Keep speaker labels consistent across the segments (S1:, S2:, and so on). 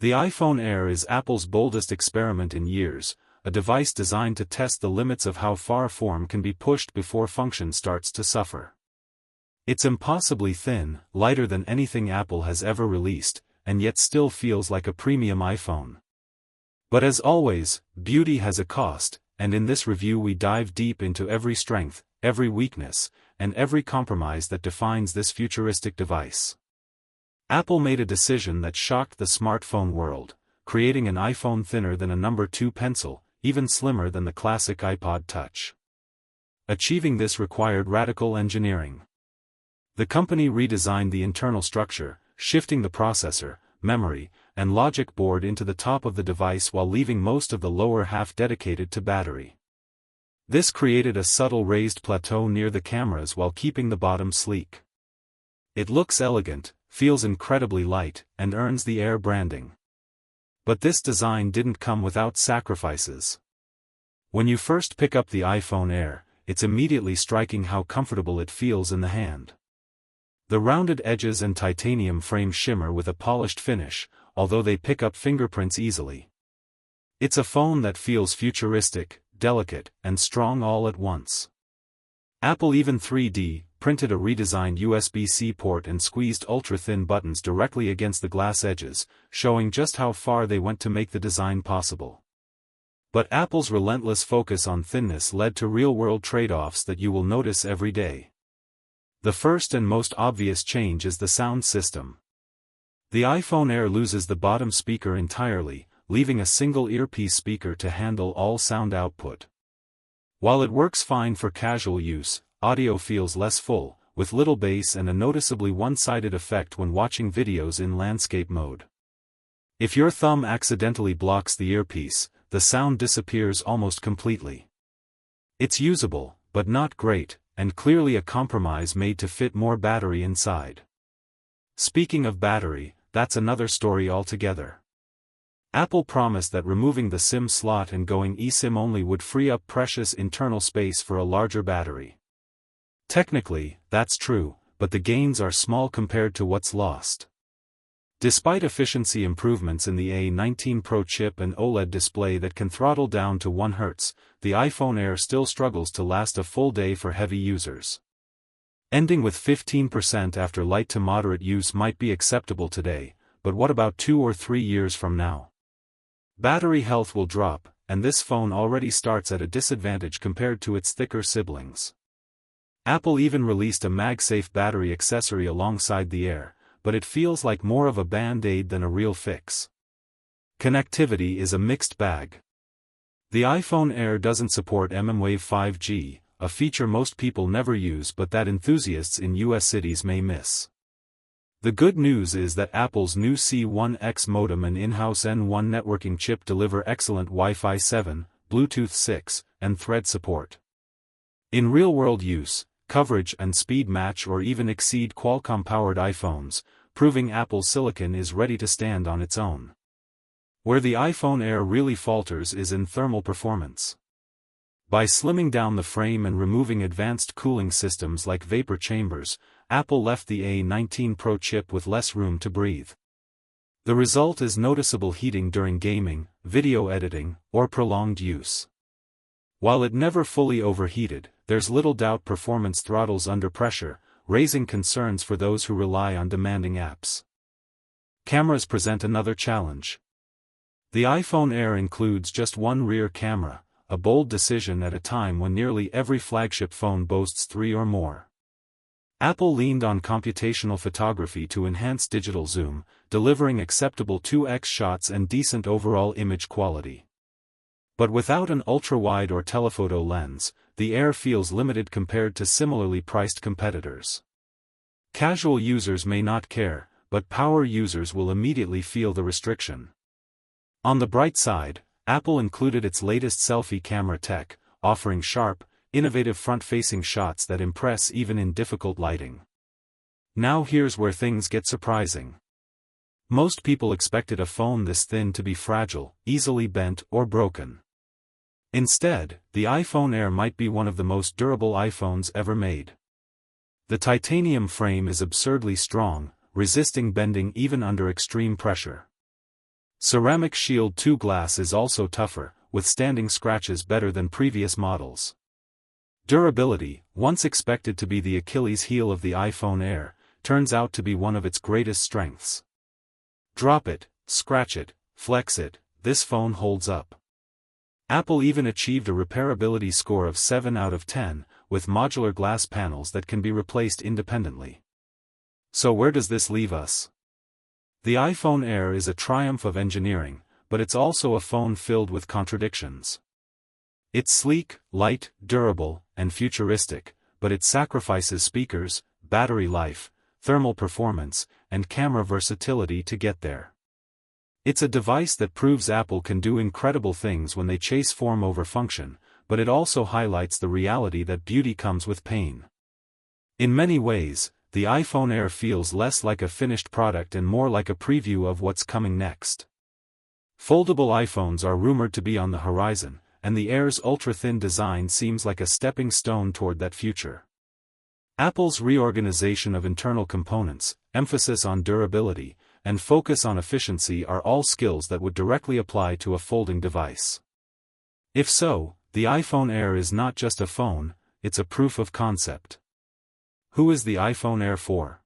S1: The iPhone Air is Apple's boldest experiment in years, a device designed to test the limits of how far form can be pushed before function starts to suffer. It's impossibly thin, lighter than anything Apple has ever released, and yet still feels like a premium iPhone. But as always, beauty has a cost, and in this review we dive deep into every strength, every weakness, and every compromise that defines this futuristic device. Apple made a decision that shocked the smartphone world, creating an iPhone thinner than a number 2 pencil, even slimmer than the classic iPod Touch. Achieving this required radical engineering. The company redesigned the internal structure, shifting the processor, memory, and logic board into the top of the device while leaving most of the lower half dedicated to battery. This created a subtle raised plateau near the cameras while keeping the bottom sleek. It looks elegant, feels incredibly light, and earns the Air branding. But this design didn't come without sacrifices. When you first pick up the iPhone Air, it's immediately striking how comfortable it feels in the hand. The rounded edges and titanium frame shimmer with a polished finish, although they pick up fingerprints easily. It's a phone that feels futuristic, delicate, and strong all at once. Apple even 3D printed a redesigned USB-C port and squeezed ultra-thin buttons directly against the glass edges, showing just how far they went to make the design possible. But Apple's relentless focus on thinness led to real-world trade-offs that you will notice every day. The first and most obvious change is the sound system. The iPhone Air loses the bottom speaker entirely, leaving a single earpiece speaker to handle all sound output. While it works fine for casual use, audio feels less full, with little bass and a noticeably one-sided effect when watching videos in landscape mode. If your thumb accidentally blocks the earpiece, the sound disappears almost completely. It's usable, but not great, and clearly a compromise made to fit more battery inside. Speaking of battery, that's another story altogether. Apple promised that removing the SIM slot and going eSIM only would free up precious internal space for a larger battery. Technically, that's true, but the gains are small compared to what's lost. Despite efficiency improvements in the A19 Pro chip and OLED display that can throttle down to 1 Hz, the iPhone Air still struggles to last a full day for heavy users. Ending with 15% after light to moderate use might be acceptable today, but what about 2 or 3 years from now? Battery health will drop, and this phone already starts at a disadvantage compared to its thicker siblings. Apple even released a MagSafe battery accessory alongside the Air, but it feels like more of a band-aid than a real fix. Connectivity is a mixed bag. The iPhone Air doesn't support mmWave 5G, a feature most people never use but that enthusiasts in US cities may miss. The good news is that Apple's new C1X modem and in-house N1 networking chip deliver excellent Wi-Fi 7, Bluetooth 6, and Thread support. In real-world use, coverage and speed match or even exceed Qualcomm-powered iPhones, proving Apple's silicon is ready to stand on its own. Where the iPhone Air really falters is in thermal performance. By slimming down the frame and removing advanced cooling systems like vapor chambers, Apple left the A19 Pro chip with less room to breathe. The result is noticeable heating during gaming, video editing, or prolonged use. While it never fully overheated, there's little doubt performance throttles under pressure, raising concerns for those who rely on demanding apps. Cameras present another challenge. The iPhone Air includes just one rear camera, a bold decision at a time when nearly every flagship phone boasts 3 or more. Apple leaned on computational photography to enhance digital zoom, delivering acceptable 2x shots and decent overall image quality. But without an ultra-wide or telephoto lens, the Air feels limited compared to similarly priced competitors. Casual users may not care, but power users will immediately feel the restriction. On the bright side, Apple included its latest selfie camera tech, offering sharp, innovative front-facing shots that impress even in difficult lighting. Now here's where things get surprising. Most people expected a phone this thin to be fragile, easily bent or broken. Instead, the iPhone Air might be one of the most durable iPhones ever made. The titanium frame is absurdly strong, resisting bending even under extreme pressure. Ceramic Shield 2 glass is also tougher, withstanding scratches better than previous models. Durability, once expected to be the Achilles heel of the iPhone Air, turns out to be one of its greatest strengths. Drop it, scratch it, flex it, this phone holds up. Apple even achieved a repairability score of 7 out of 10, with modular glass panels that can be replaced independently. So where does this leave us? The iPhone Air is a triumph of engineering, but it's also a phone filled with contradictions. It's sleek, light, durable, and futuristic, but it sacrifices speakers, battery life, thermal performance, and camera versatility to get there. It's a device that proves Apple can do incredible things when they chase form over function, but it also highlights the reality that beauty comes with pain. In many ways, the iPhone Air feels less like a finished product and more like a preview of what's coming next. Foldable iPhones are rumored to be on the horizon, and the Air's ultra-thin design seems like a stepping stone toward that future. Apple's reorganization of internal components, emphasis on durability, and focus on efficiency are all skills that would directly apply to a folding device. If so, the iPhone Air is not just a phone, it's a proof of concept. Who is the iPhone Air for?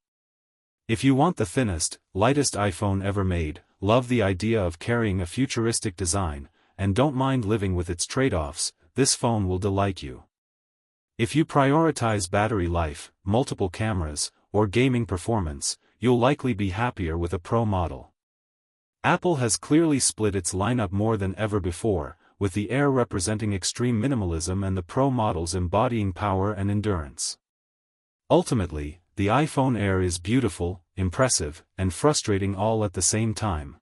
S1: If you want the thinnest, lightest iPhone ever made, love the idea of carrying a futuristic design, and don't mind living with its trade-offs, this phone will delight you. If you prioritize battery life, multiple cameras, or gaming performance, you'll likely be happier with a Pro model. Apple has clearly split its lineup more than ever before, with the Air representing extreme minimalism and the Pro models embodying power and endurance. Ultimately, the iPhone Air is beautiful, impressive, and frustrating all at the same time.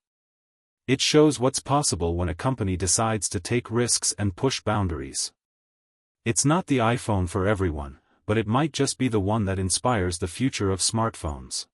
S1: It shows what's possible when a company decides to take risks and push boundaries. It's not the iPhone for everyone, but it might just be the one that inspires the future of smartphones.